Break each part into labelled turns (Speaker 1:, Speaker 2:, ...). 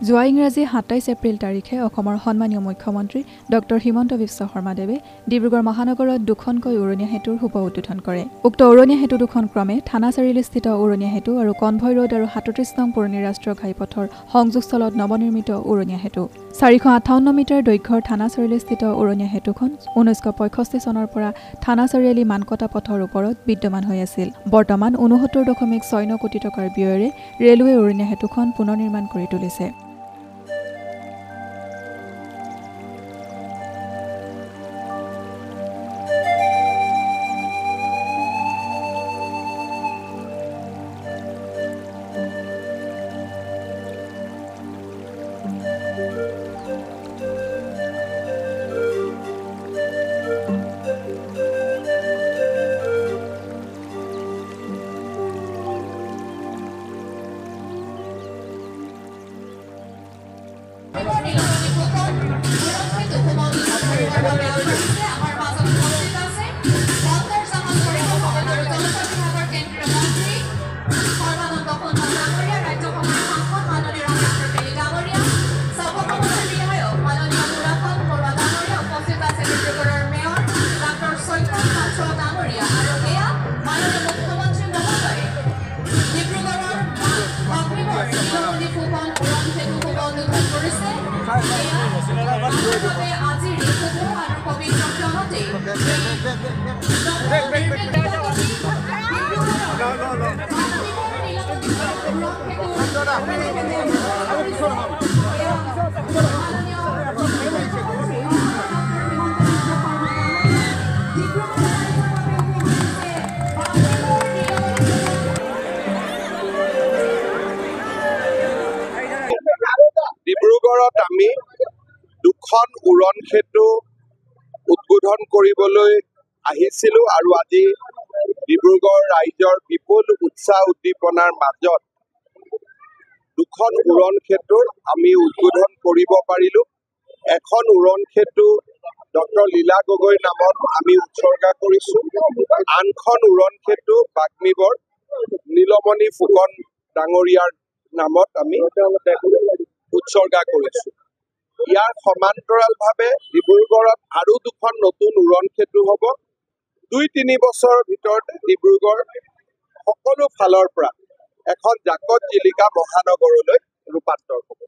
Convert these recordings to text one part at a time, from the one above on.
Speaker 1: যোৱা ইংৰাজী ২৭ এপ্ৰিল তাৰিখে অসমৰ সন্মানীয় মুখ্যমন্ত্ৰী ডক্টৰ হিমন্ত বিশ্ব শৰ্মাদেৱে ডিব্ৰুগড় মহানগৰত দুখনকৈ উৰণীয়া সেতুৰ শুভ উদ্বোধন কৰে। উক্ত উৰণীয়া সেতু দুখন ক্ৰমে থানা চাৰিআলিস্থিত উৰণীয়া সেতু আৰু কনভয় ৰোড আৰু ৩৭ নং পুৰণি ৰাষ্ট্ৰীয় ঘাইপথৰ সংযোগস্থলত নৱনিৰ্মিত উৰণীয়া সেতু। ৪৫৮ মিটাৰ দৈৰ্ঘ্যৰ থানা চাৰিআলিস্থিত উৰণীয়া সেতুখন ১৯৬৫ চনৰ পৰা থানা চাৰিআলি মানকটা পথৰ ওপৰত বিদ্যমান হৈ আছিল। বৰ্তমান ৬৯.৬৯ কোটি টকাৰ ব্যয়েৰে ৰেলৱে উৰণীয়া সেতুখন পুনৰ নিৰ্মাণ কৰি তুলিছে।
Speaker 2: ডিব্ৰুগড়ত আমি দুখন উৰণ সেতু উদ্বোধন কৰিবলৈ আহিছিলোঁ আৰু আজি ডিব্ৰুগড় ৰাইজৰ বিপুল উৎসাহ উদ্দীপনাৰ মাজত দুখন উৰণ সেতুৰ আমি উদ্বোধন কৰিব পাৰিলোঁ। এখন উৰণ সেতু ডক্টৰ লীলা গগৈৰ নামত আমি উৎসৰ্গা কৰিছোঁ, আনখন উৰণ সেতু বাগ্মীবৰ নীলমণি ফুকন ডাঙৰীয়াৰ নামত আমি উৎসৰ্গা কৰিছোঁ। ইয়াৰ সমান্তৰালভাৱে ডিব্ৰুগড়ত আৰু দুখন নতুন উৰণ সেতু হ'ব। ২-৩ বছৰৰ ভিতৰতে ডিব্ৰুগড় সকলো ফালৰ পৰা এখন জাকত জিলিকা মহানগৰলৈ ৰূপান্তৰ হ'ব।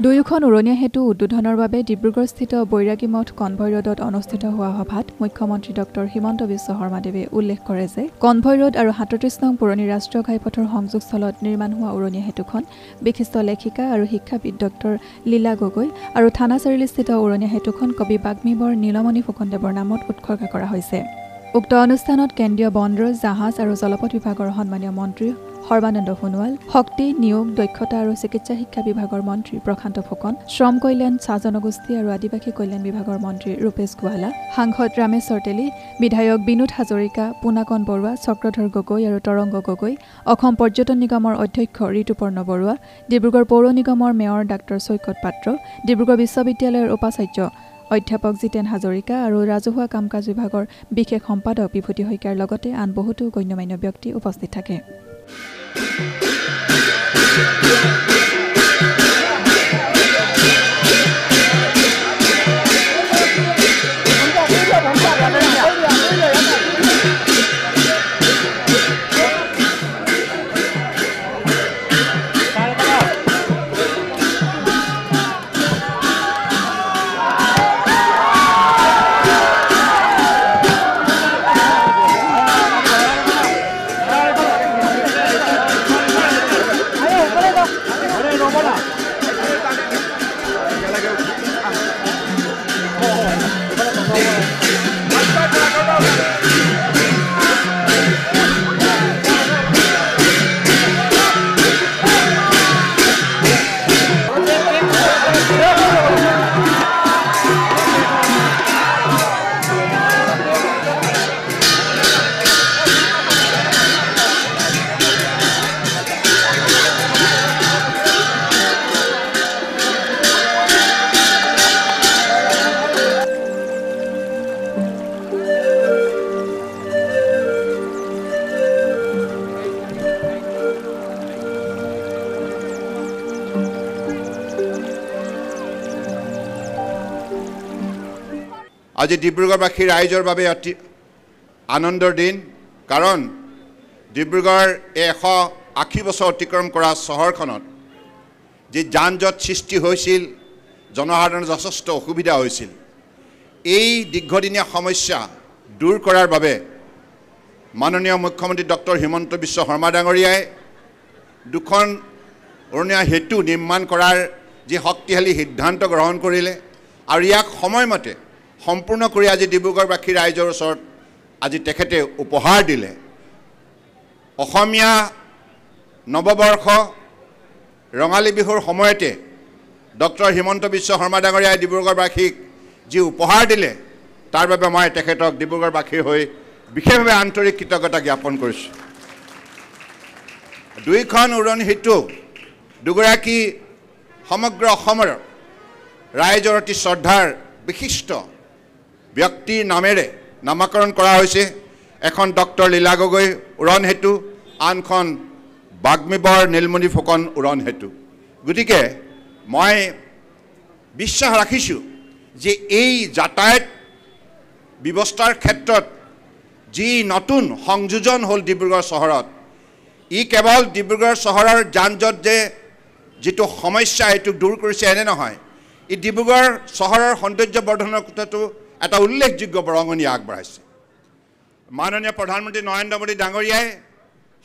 Speaker 1: দুয়োখন উৰণীয়া সেতু উদ্বোধনৰ বাবে ডিব্ৰুগড়স্থিত বৈৰাগী মঠ কনভয় ৰোডত অনুষ্ঠিত হোৱা সভাত মুখ্যমন্ত্ৰী ডক্টৰ হিমন্ত বিশ্ব শৰ্মাদেৱে উল্লেখ কৰে যে কনভয় ৰোড আৰু ৩৭ নং পুৰণি ৰাষ্ট্ৰীয় ঘাইপথৰ সংযোগস্থলত নিৰ্মাণ হোৱা উৰণীয়া সেতুখন বিশিষ্ট লেখিকা আৰু শিক্ষাবিদ ডক্টৰ লীলা গগৈ আৰু থানা চাৰিআলিস্থিত উৰণীয়া সেতুখন কবি বাগ্মীবৰ নীলমণি ফুকনদেৱৰ নামত উৎসৰ্গা কৰা হৈছে। উক্ত অনুষ্ঠানত কেন্দ্ৰীয় বন্দৰ, জাহাজ আৰু জলপথ বিভাগৰ সন্মানীয় মন্ত্ৰী সৰ্বানন্দ সোণোৱাল, শক্তি, নিয়োগ, দক্ষতা আৰু চিকিৎসা শিক্ষা বিভাগৰ মন্ত্ৰী প্ৰশান্ত ফুকন, শ্ৰম কল্যাণ, চাহ জনগোষ্ঠী আৰু আদিবাসী কল্যাণ বিভাগৰ মন্ত্ৰী ৰূপেশ গোৱালা, সাংসদ ৰামেশ্বৰ তেলী, বিধায়ক বিনোদ হাজৰিকা, পুনাকন বৰুৱা, চক্ৰধৰ গগৈ আৰু তৰংগ গগৈ, অসম পৰ্যটন নিগমৰ অধ্যক্ষ ঋতুপৰ্ণ বৰুৱা, ডিব্ৰুগড় পৌৰ নিগমৰ মেয়ৰ ডাক্তৰ চৈকত পাত্ৰ, ডিব্ৰুগড় বিশ্ববিদ্যালয়ৰ উপাচাৰ্য অধ্যাপক জিতেন হাজৰিকা আৰু ৰাজহুৱা কাম কাজ বিভাগৰ বিশেষ সম্পাদক বিভূতি শইকীয়াৰ লগতে আন বহুতো গণ্যমান্য ব্যক্তি উপস্থিত থাকে।
Speaker 3: আজি ডিব্ৰুগড়বাসী ৰাইজৰ বাবে অতি আনন্দৰ দিন, কাৰণ ডিব্ৰুগড় 180 বছৰ অতিক্ৰম কৰা চহৰখনত যি যান জঁট সৃষ্টি হৈছিল, জনসাধাৰণৰ যথেষ্ট অসুবিধা হৈছিল, এই দীৰ্ঘদিনীয়া সমস্যা দূৰ কৰাৰ বাবে মাননীয় মুখ্যমন্ত্ৰী ডক্টৰ হিমন্ত বিশ্ব শৰ্মা ডাঙৰীয়াই দুখন উৰণীয়া সেতু নিৰ্মাণ কৰাৰ যি শক্তিশালী সিদ্ধান্ত গ্ৰহণ কৰিলে আৰু ইয়াক সময়মতে সম্পূৰ্ণ কৰি আজি ডিব্ৰুগড়বাসী ৰাইজৰ ওচৰত আজি তেখেতে উপহাৰ দিলে। অসমীয়া নৱবৰ্ষ ৰঙালী বিহুৰ সময়তে ডক্টৰ হিমন্ত বিশ্ব শৰ্মা ডাঙৰীয়াই ডিব্ৰুগড়বাসীক যি উপহাৰ দিলে তাৰ বাবে মই তেখেতক ডিব্ৰুগড়বাসীৰ হৈ বিশেষভাৱে আন্তৰিক কৃতজ্ঞতা জ্ঞাপন কৰিছোঁ। দুইখন উৰণি সেতু দুগৰাকী সমগ্ৰ অসমৰ ৰাইজৰ অতি শ্ৰদ্ধাৰ বিশিষ্ট ব্যক্তিৰ নামেৰে নামাকৰণ কৰা হৈছে। এখন ডক্টৰ লীলা গগৈ উৰণ সেতু, আনখন বাগ্মীবৰ নীলমণি ফুকন উৰণ সেতু। গতিকে মই বিশ্বাস ৰাখিছোঁ যে এই যাতায়াত ব্যৱস্থাৰ ক্ষেত্ৰত যি নতুন সংযোজন হ'ল ডিব্ৰুগড় চহৰত, ই কেৱল ডিব্ৰুগড় চহৰৰ যান জঁট যে যিটো সমস্যা সেইটো দূৰ কৰিছে এনে নহয়, ই ডিব্ৰুগড় চহৰৰ সৌন্দৰ্য বৰ্ধনৰ ক্ষেত্ৰতো এটা উল্লেখযোগ্য বৰঙণি আগবঢ়াইছে। মাননীয় প্ৰধানমন্ত্ৰী নৰেন্দ্ৰ মোদী ডাঙৰীয়াই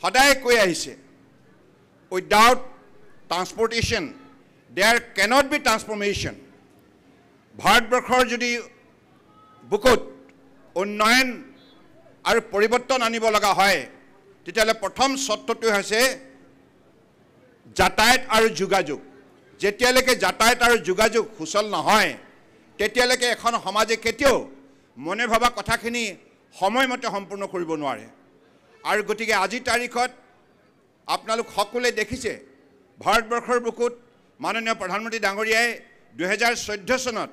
Speaker 3: সদায় কৈ আহিছে, without transportation there cannot be transformation. ভাৰতবৰ্ষৰ যদি বুকুত উন্নয়ন আৰু পৰিৱৰ্তন আনিব লগা হয়, তেতিয়াহ'লে প্ৰথম চৰ্তটো হৈছে যাতায়াত আৰু যোগাযোগ। যেতিয়ালৈকে যাতায়াত আৰু যোগাযোগ সুচল নহয়, তেতিয়ালৈকে এখন সমাজে কেতিয়াও মনে ভবা কথাখিনি সময়মতে সম্পূৰ্ণ কৰিব নোৱাৰে। আৰু গতিকে আজিৰ তাৰিখত আপোনালোক সকলোৱে দেখিছে, ভাৰতবৰ্ষৰ বুকুত মাননীয় প্ৰধানমন্ত্ৰী ডাঙৰীয়াই 2014 চনত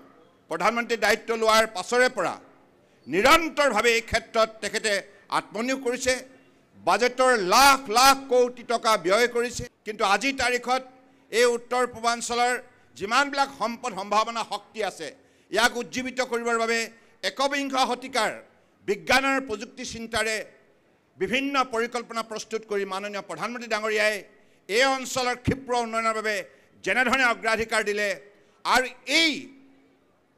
Speaker 3: প্ৰধানমন্ত্ৰীৰ দায়িত্ব লোৱাৰ পাছৰে পৰা নিৰন্তৰভাৱে এই ক্ষেত্ৰত তেখেতে আত্মনিয়োগ কৰিছে, বাজেটৰ লাখ লাখ কোটি টকা ব্যয় কৰিছে। কিন্তু আজিৰ তাৰিখত এই উত্তৰ পূৰ্বাঞ্চলৰ যিমানবিলাক সম্পদ সম্ভাৱনা শক্তি আছে, ইয়াক উজ্জীৱিত কৰিবৰ বাবে একবিংশ শতিকাৰ বিজ্ঞান আৰু প্ৰযুক্তি চিন্তাৰে বিভিন্ন পৰিকল্পনা প্ৰস্তুত কৰি মাননীয় প্ৰধানমন্ত্ৰী ডাঙৰীয়াই এই অঞ্চলৰ ক্ষীপ্ৰ উন্নয়নৰ বাবে যেনেধৰণে অগ্ৰাধিকাৰ দিলে, আৰু এই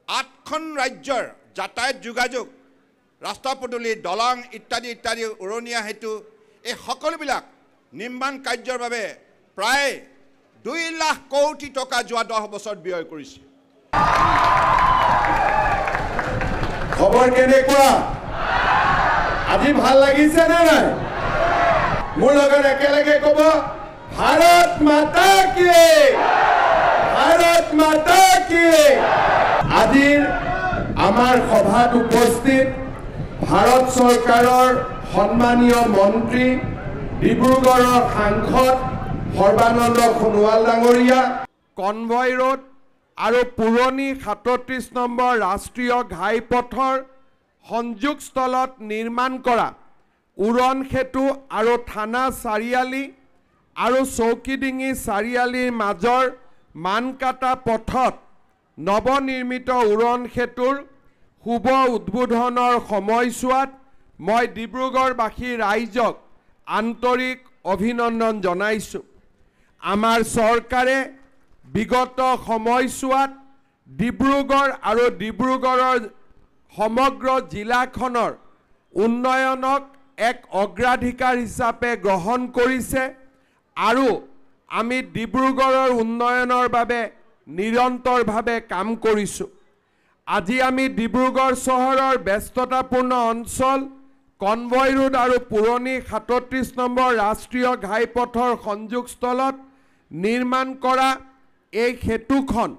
Speaker 3: 8খন ৰাজ্যৰ যাতায়াত যোগাযোগ, ৰাস্তা পদূলি, দলং ইত্যাদি ইত্যাদি, উৰণীয়া সেতু, এই সকলোবিলাক নিৰ্মাণ কাৰ্যৰ বাবে প্ৰায় 2 লাখ কোটি টকা যোৱা 10 বছৰত ব্যয় কৰিছে।
Speaker 2: খবৰ কেনেকুৱা? আজি ভাল লাগিছে নে নাই? মোৰ লগত একেলগে ক'ব, ভাৰত মাতা কি, ভাৰত মাতা কি। আজিৰ আমাৰ সভাত উপস্থিত ভাৰত চৰকাৰৰ সন্মানীয় মন্ত্ৰী, ডিব্ৰুগড়ৰ সাংসদ সৰ্বানন্দ সোণোৱাল ডাঙৰীয়া,
Speaker 4: কনভয় ৰোড আৰু পুৰণি 37 নম্বৰ ৰাষ্ট্ৰীয় ঘাইপথৰ সংযোগস্থলত নিৰ্মাণ কৰা উৰণ সেতু আৰু থানা চাৰিআলি আৰু চৌকিডিঙি চাৰিআলিৰ মাজৰ মানকাটা পথত নৱনিৰ্মিত উৰণ সেতুৰ শুভ উদ্বোধনৰ সময়ছোৱাত মই ডিব্ৰুগড়বাসী ৰাইজক আন্তৰিক অভিনন্দন জনাইছোঁ। আমাৰ চৰকাৰে বিগত সময়ছোৱাত ডিব্ৰুগড় আৰু ডিব্ৰুগড়ৰ সমগ্ৰ জিলাখনৰ উন্নয়নক এক অগ্ৰাধিকাৰ হিচাপে গ্ৰহণ কৰিছে, আৰু আমি ডিব্ৰুগড়ৰ উন্নয়নৰ বাবে নিৰন্তৰভাৱে কাম কৰিছোঁ। আজি আমি ডিব্ৰুগড় চহৰৰ ব্যস্ততাপূৰ্ণ অঞ্চল কনভয় ৰোড আৰু পুৰণি 37 নম্বৰ ৰাষ্ট্ৰীয় ঘাইপথৰ সংযোগস্থলত নিৰ্মাণ কৰা এই সেতুখন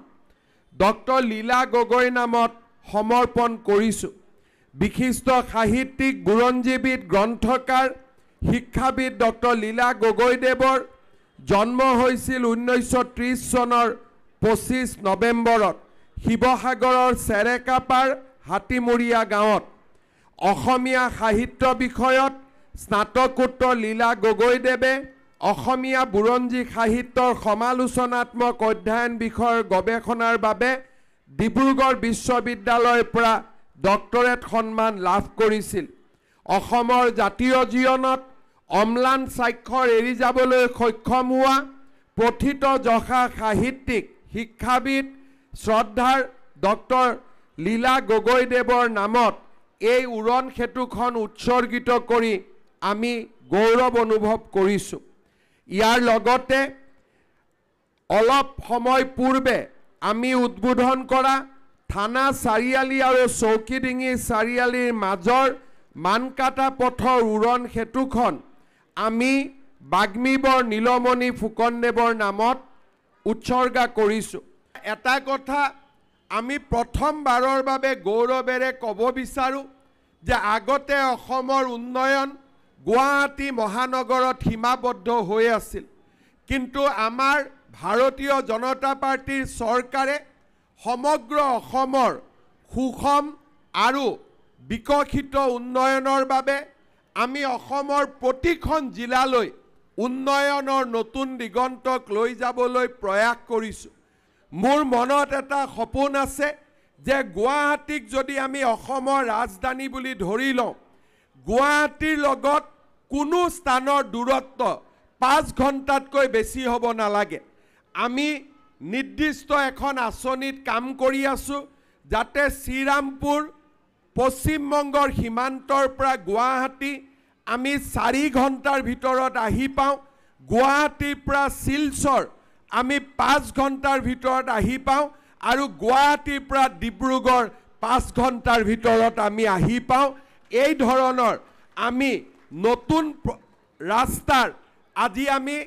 Speaker 4: ডক্টৰ লীলা গগৈ নামত সমৰ্পণ কৰিছোঁ। বিশিষ্ট সাহিত্যিক, বুৰঞ্জীবিদ, গ্ৰন্থকাৰ, শিক্ষাবিদ ডক্টৰ লীলা গগৈদেৱৰ জন্ম হৈছিল 1930 চনৰ 25 নৱেম্বৰত শিৱসাগৰৰ চেৰেকাপাৰ হাতীমূৰীয়া গাঁৱত। অসমীয়া সাহিত্য বিষয়ত স্নাতকোত্তৰ লীলা গগৈদেৱে অসমীয়া বুৰঞ্জী সাহিত্যৰ সমালোচনাত্মক অধ্যয়ন বিষয়ৰ গৱেষণাৰ বাবে ডিব্ৰুগড় বিশ্ববিদ্যালয়ৰ পৰা ডক্টৰেট সন্মান লাভ কৰিছিল। অসমৰ জাতীয় জীৱনত অম্লান স্বাক্ষৰ এৰি যাবলৈ সক্ষম হোৱা প্ৰথিত যশা সাহিত্যিক শিক্ষাবিদ শ্ৰদ্ধাৰ ডক্টৰ লীলা গগৈদেৱৰ নামত এই উৰণ সেতুখন উৎসৰ্গিত কৰি আমি গৌৰৱ অনুভৱ কৰিছোঁ। ইয়াৰ লগতে অলপ সময় পূৰ্বে আমি উদ্বোধন কৰা থানা চাৰিআলি আৰু চৌকিডিঙি চাৰিআলিৰ মাজৰ মানকাটা পথৰ উৰণ সেতুখন আমি বাগ্মীবৰ নীলমণি ফুকনদেৱৰ নামত উৎসৰ্গা কৰিছোঁ। এটা কথা আমি প্ৰথমবাৰৰ বাবে গৌৰৱেৰে ক'ব বিচাৰোঁ যে আগতে অসমৰ উন্নয়ন গুৱাহাটী মহানগৰত সীমাবদ্ধ হৈ আছিল, কিন্তু আমাৰ ভাৰতীয় জনতা পাৰ্টিৰ চৰকাৰে সমগ্ৰ অসমৰ সুষম আৰু বিকশিত উন্নয়নৰ বাবে আমি অসমৰ প্ৰতিখন জিলালৈ উন্নয়নৰ নতুন দিগন্তক লৈ যাবলৈ প্ৰয়াস কৰিছোঁ। মোৰ মনত এটা সপোন আছে যে গুৱাহাটীক যদি আমি অসমৰ ৰাজধানী বুলি ধৰি লওঁ, গুৱাহাটীৰ লগত কোনো স্থানৰ দূৰত্ব 5 ঘণ্টাতকৈ বেছি হ'ব নালাগে। আমি নিৰ্দিষ্ট এখন আঁচনিত কাম কৰি আছোঁ যাতে শ্ৰীৰামপুৰ পশ্চিমবংগৰ সীমান্তৰ পৰা গুৱাহাটী আমি 4 ঘণ্টাৰ ভিতৰত আহি পাওঁ, গুৱাহাটীৰ পৰা শিলচৰ আমি 5 ঘণ্টাৰ ভিতৰত আহি পাওঁ, আৰু গুৱাহাটীৰ পৰা ডিব্ৰুগড় 5 ঘণ্টাৰ ভিতৰত আমি আহি পাওঁ। এই ধৰণৰ আমি নতুন ৰাস্তাৰ আজি আমি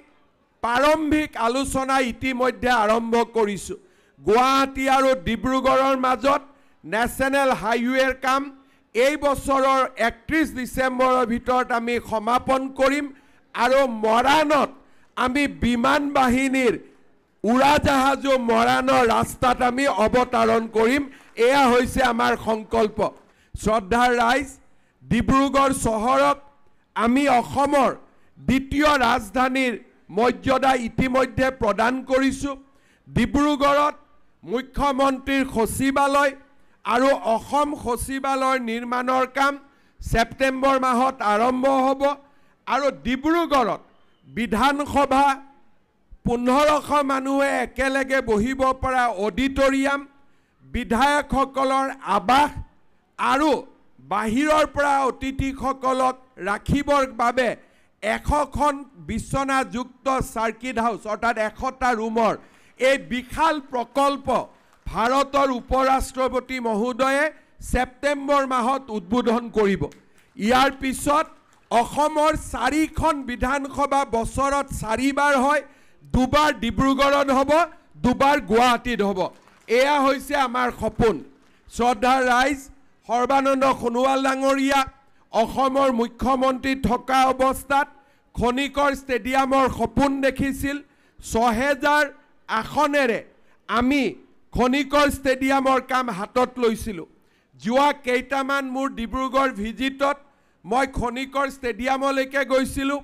Speaker 4: প্ৰাৰম্ভিক আলোচনা ইতিমধ্যে আৰম্ভ কৰিছোঁ। গুৱাহাটী আৰু ডিব্ৰুগড়ৰ মাজত নেশ্যনেল হাইৱেৰ কাম এই বছৰৰ 31 ডিচেম্বৰৰ ভিতৰত আমি সমাপন কৰিম, আৰু মৰাণত আমি বিমান বাহিনীৰ উৰাজাহাজো মৰাণৰ ৰাস্তাত আমি অৱতৰণ কৰিম। এয়া হৈছে আমাৰ সংকল্প। শ্ৰদ্ধাৰ ৰাইজ, ডিব্ৰুগড় চহৰক আমি অসমৰ দ্বিতীয় ৰাজধানীৰ মৰ্যাদা ইতিমধ্যে প্ৰদান কৰিছোঁ। ডিব্ৰুগড়ত মুখ্যমন্ত্ৰীৰ সচিবালয় আৰু অসম সচিবালয়ৰ নিৰ্মাণৰ কাম ছেপ্টেম্বৰ মাহত আৰম্ভ হ'ব, আৰু ডিব্ৰুগড়ত বিধানসভা 1500 মানুহে একেলগে বহিব পৰা অডিটৰিয়াম, বিধায়কসকলৰ আৱাস আৰু বাহিৰৰ পৰা অতিথিসকলক ৰাখিবৰ বাবে 100খন বিচনাযুক্ত চাৰ্কিট হাউচ অৰ্থাৎ 100টা ৰুমৰ এই বিশাল প্ৰকল্প ভাৰতৰ উপৰাষ্ট্ৰপতি মহোদয়ে ছেপ্টেম্বৰ মাহত উদ্বোধন কৰিব। ইয়াৰ পিছত অসমৰ 4খন বিধানসভা বছৰত 4বাৰ হয়, 2বাৰ ডিব্ৰুগড়ত হ'ব, 2বাৰ গুৱাহাটীত হ'ব। এয়া হৈছে আমাৰ সপোন। শ্ৰদ্ধাৰ ৰাইজ, সৰ্বানন্দ সোণোৱাল ডাঙৰীয়া অসমৰ মুখ্যমন্ত্ৰী থকা অৱস্থাত খনিকৰ ষ্টেডিয়ামৰ সপোন দেখিছিল। 6000 আসনেৰে আমি খনিকৰ ষ্টেডিয়ামৰ কাম হাতত লৈছিলোঁ। যোৱা কেইটামান মোৰ ডিব্ৰুগড় ভিজিটত মই খনিকৰ ষ্টেডিয়ামলৈকে গৈছিলোঁ,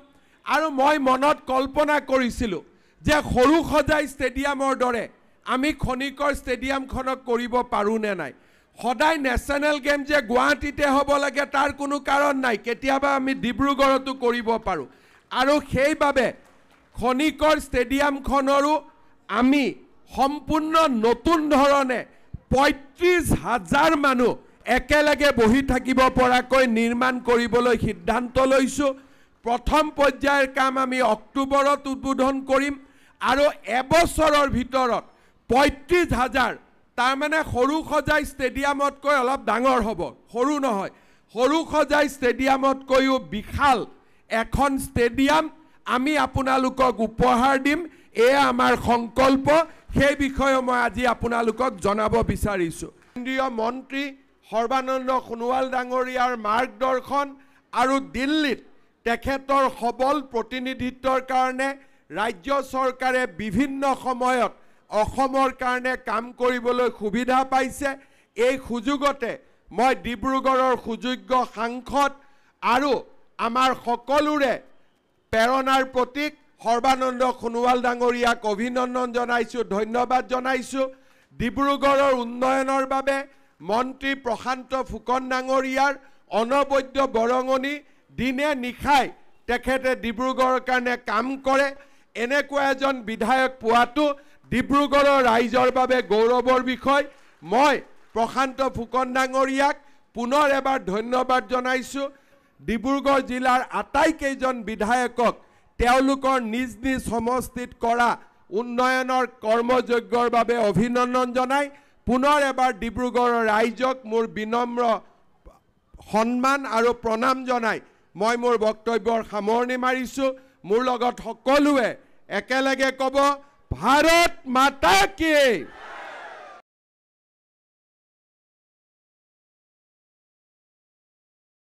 Speaker 4: আৰু মই মনত কল্পনা কৰিছিলোঁ যে সৰুসজাই ষ্টেডিয়ামৰ দৰে আমি খনিকৰ ষ্টেডিয়ামখনক কৰিব পাৰোঁ নে নাই। সদায় নেশ্যনেল গেম যে গুৱাহাটীতে হ'ব লাগে তাৰ কোনো কাৰণ নাই, কেতিয়াবা আমি ডিব্ৰুগড়তো কৰিব পাৰোঁ। আৰু সেইবাবে খনিকৰ ষ্টেডিয়ামখনৰো আমি সম্পূৰ্ণ নতুন ধৰণে 35,000 মানুহ একেলগে বহি থাকিব পৰাকৈ নিৰ্মাণ কৰিবলৈ সিদ্ধান্ত লৈছোঁ। প্ৰথম পৰ্যায়ৰ কাম আমি অক্টোবৰত উদ্বোধন কৰিম, আৰু এবছৰৰ ভিতৰত 35,000, তাৰমানে সৰুসজাই ষ্টেডিয়ামতকৈ অলপ ডাঙৰ হ'ব, সৰু নহয়, সৰুসজাই ষ্টেডিয়ামতকৈও বিশাল এখন ষ্টেডিয়াম আমি আপোনালোকক উপহাৰ দিম। এয়া আমাৰ সংকল্প। সেই বিষয়ে মই আজি আপোনালোকক জনাব বিচাৰিছোঁ। কেন্দ্ৰীয় মন্ত্ৰী সৰ্বানন্দ সোণোৱাল ডাঙৰীয়াৰ মাৰ্গদৰ্শন আৰু দিল্লীত তেখেতৰ সবল প্ৰতিনিধিত্বৰ কাৰণে ৰাজ্য চৰকাৰে বিভিন্ন সময়ত অসমৰ কাৰণে কাম কৰিবলৈ সুবিধা পাইছে। এই সুযোগতে মই ডিব্ৰুগড়ৰ সুযোগ্য সাংসদ আৰু আমাৰ সকলোৰে প্ৰেৰণাৰ প্ৰতীক সৰ্বানন্দ সোণোৱাল ডাঙৰীয়াক অভিনন্দন জনাইছোঁ, ধন্যবাদ জনাইছোঁ। ডিব্ৰুগড়ৰ উন্নয়নৰ বাবে মন্ত্ৰী প্ৰশান্ত ফুকন ডাঙৰীয়াৰ অনবদ্য বৰঙণি দিনে নিশাই তেখেতে ডিব্ৰুগড়ৰ কাৰণে কাম কৰে। এনেকুৱা এজন বিধায়ক পোৱাটো ডিব্ৰুগড়ৰ ৰাইজৰ বাবে গৌৰৱৰ বিষয়। মই প্ৰশান্ত ফুকন ডাঙৰীয়াক পুনৰ এবাৰ ধন্যবাদ জনাইছোঁ। ডিব্ৰুগড় জিলাৰ আটাইকেইজন বিধায়কক তেওঁলোকৰ নিজ নিজ সমষ্টিত কৰা উন্নয়নৰ কৰ্মযজ্ঞৰ বাবে অভিনন্দন জনাই পুনৰ এবাৰ ডিব্ৰুগড়ৰ ৰাইজক মোৰ বিনম্ৰ সন্মান আৰু প্ৰণাম জনাই মই মোৰ বক্তব্যৰ সামৰণি মাৰিছোঁ। মোৰ লগত সকলোৱে একেলগে ক'ব, ভাৰত মাতা কি।